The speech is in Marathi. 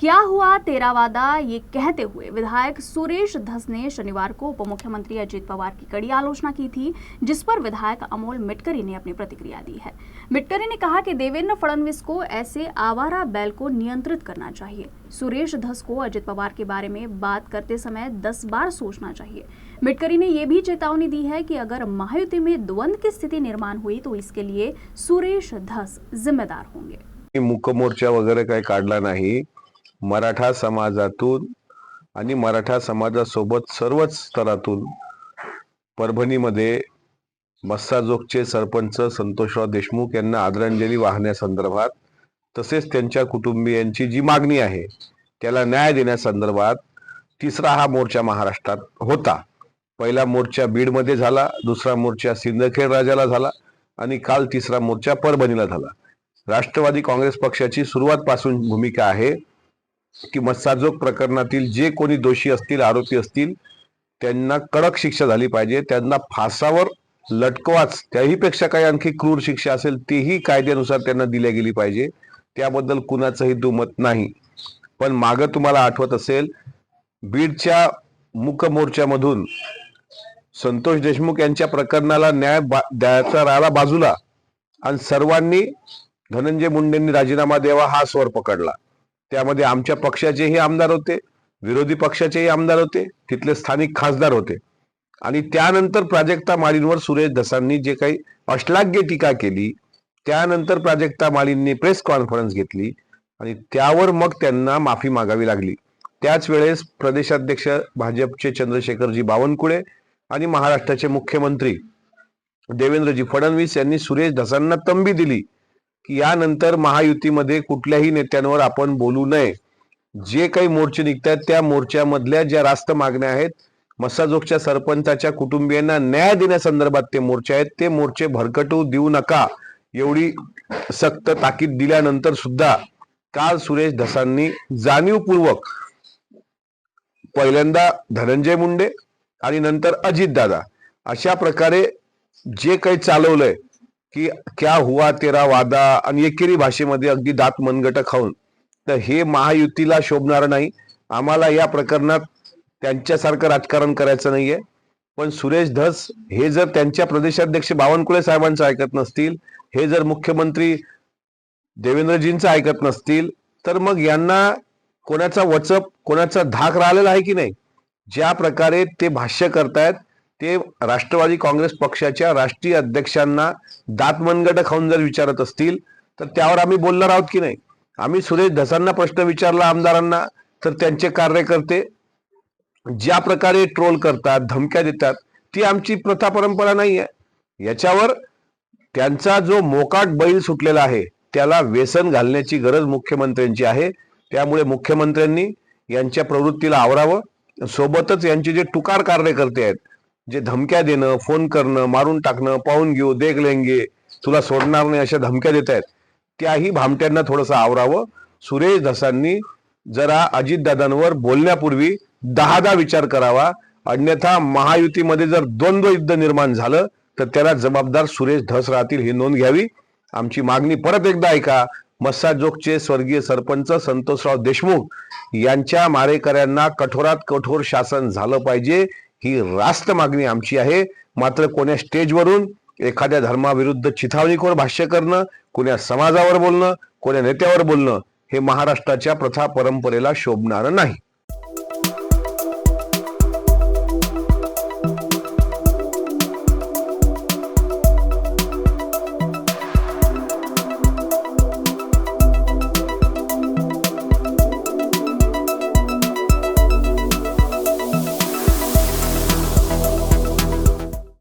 क्या हुआ तेरा वादा, ये कहते हुए विधायक सुरेश धस ने शनिवार को उप मुख्यमंत्री अजित पवार की कड़ी आलोचना की थी, जिस पर विधायक अमोल मिटकरी ने अपनी प्रतिक्रिया दी है। मिटकरी ने कहा कि देवेंद्र फडणवीस को ऐसे आवारा बैल को नियंत्रित करना चाहिए। सुरेश धस को अजित पवार के बारे में बात करते समय 10 बार सोचना चाहिए। मिटकरी ने यह भी चेतावनी दी है कि अगर महायुति में द्वंद्व की स्थिति निर्माण हुई तो इसके लिए सुरेश धस जिम्मेदार होंगे। मूक मोर्चा वगैरे काही काढला नाही। मराठा समाजातून आणि मराठा समाजासोबत सर्वच स्तरातून परभणीमध्ये मस्साजोगचे सरपंच संतोषराव देशमुख यांना आदरांजली वाहण्यासंदर्भात तसेच त्यांच्या कुटुंबियांची जी मागणी आहे त्याला न्याय देण्यासंदर्भात तिसरा हा मोर्चा महाराष्ट्रात होता। पहिला मोर्चा बीडमध्ये झाला, दुसरा मोर्चा सिंदखेड राजाला झाला आणि काल तिसरा मोर्चा परभणीला झाला। राष्ट्रवादी काँग्रेस पक्षाची सुरुवातपासून भूमिका आहे की मस्साजोग प्रकरणातील जे कोणी दोषी असतील, आरोपी असतील, त्यांना कडक शिक्षा झाली पाहिजे। त्यांना फासावर लटकवाच, त्याही पेक्षा काही आणखी क्रूर शिक्षा असेल तेही कायद्यानुसार त्यांना दिल्या गेली पाहिजे। त्याबद्दल कुणाचंही दुमत नाही। पण मागे तुम्हाला आठवत असेल, बीडच्या मुक मोर्चामधून संतोष देशमुख यांच्या प्रकरणाला न्याय द्यायचा राहिला बाजूला आणि सर्वांनी धनंजय मुंडेंनी राजीनामा द्यावा हा स्वर पकडला। त्यामध्ये आमच्या पक्षाचेही आमदार होते, विरोधी पक्षाचेही आमदार होते, तिथले स्थानिक खासदार होते आणि त्यानंतर प्राजक्ता माळींवर सुरेश धसांनी जे काही अश्लाघ्य टीका केली, त्यानंतर प्राजक्ता माळींनी प्रेस कॉन्फरन्स घेतली आणि त्यावर मग त्यांना माफी मागावी लागली। त्याच वेळेस प्रदेशाध्यक्ष भाजपचे चंद्रशेखरजी बावनकुळे आणि महाराष्ट्राचे मुख्यमंत्री देवेंद्रजी फडणवीस यांनी सुरेश धसांना तंबी दिली की यानंतर महायुतीमध्ये कुठल्याही नेत्यांवर आपण बोलू नये। जे काही मोर्चे निघतात त्या मोर्चामधल्या ज्या रास्त मागण्या आहेत, मस्साजोगच्या सरपंचाच्या कुटुंबियांना न्याय देण्यासंदर्भात ते मोर्चे आहेत, ते मोर्चे भरकटू देऊ नका एवढी सक्त ताकीद दिल्यानंतर सुद्धा काल सुरेश धसांनी जाणीवपूर्वक पहिल्यांदा धनंजय मुंडे आणि नंतर अजितदादा अशा प्रकारे जे काही चालवलंय की क्या हुआ तेरा वादा आणि एकेरी भाषेमध्ये अगदी दात मनगट खाऊन, तर हे महायुतीला शोभणार नाही। आम्हाला या प्रकरणात त्यांच्यासारखं राजकारण करायचं नाहीये। पण सुरेश धस हे जर त्यांच्या प्रदेशाध्यक्ष बावनकुळे साहेबांचं ऐकत नसतील, हे जर मुख्यमंत्री देवेंद्रजींचं ऐकत नसतील, तर मग यांना कोणाचा वचप, कोणाचा धाक राहिलेला आहे की नाही। ज्या प्रकारे ते भाष्य करतायत ते राष्ट्रवादी काँग्रेस पक्षाच्या राष्ट्रीय अध्यक्षांना दात मनगट खाऊन जर विचारत असतील तर त्यावर आम्ही बोलणार आहोत की नाही। आम्ही सुरेश धसांना प्रश्न विचारला आमदारांना, तर त्यांचे कार्यकर्ते ज्या प्रकारे ट्रोल करतात, धमक्या देतात, ती आमची प्रथा परंपरा नाही आहे। याच्यावर त्यांचा जो मोकाट बैल सुटलेला आहे त्याला व्यसन घालण्याची गरज मुख्यमंत्र्यांची आहे। त्यामुळे मुख्यमंत्र्यांनी यांच्या प्रवृत्तीला आवरावं। सोबतच यांचे जे टुकार कार्यकर्ते आहेत, जे धमक्या देणं, फोन करणं, मारून टाकणं, पाहून घेऊ, देख लेंगे, तुला सोडणार नाही अशा धमक्या देत आहेत, त्याही भामट्यांना थोडंसं आवरावं। सुरेश धसांनी जरा अजितदादांवर बोलण्यापूर्वी 10दा विचार करावा, अन्यथा महायुतीमध्ये जर द्वंद्व युद्ध निर्माण झालं तर त्याला जबाबदार सुरेश धस राहतील, ही नोंद घ्यावी। आमची मागणी परत एकदा ऐका, मस्साजोगचे स्वर्गीय सरपंच संतोषराव देशमुख यांच्या मारेकऱ्यांना कठोरात कठोर शासन झालं पाहिजे, ही रास्त मागणी आमची आहे। मात्र कोण्या स्टेजवरून एखाद्या धर्माविरुद्ध चिथावणीखोर भाष्य करणं, कोण्या समाजावर बोलणं, कोण्या नेत्यावर बोलणं हे महाराष्ट्राच्या प्रथा परंपरेला शोभणार नाही।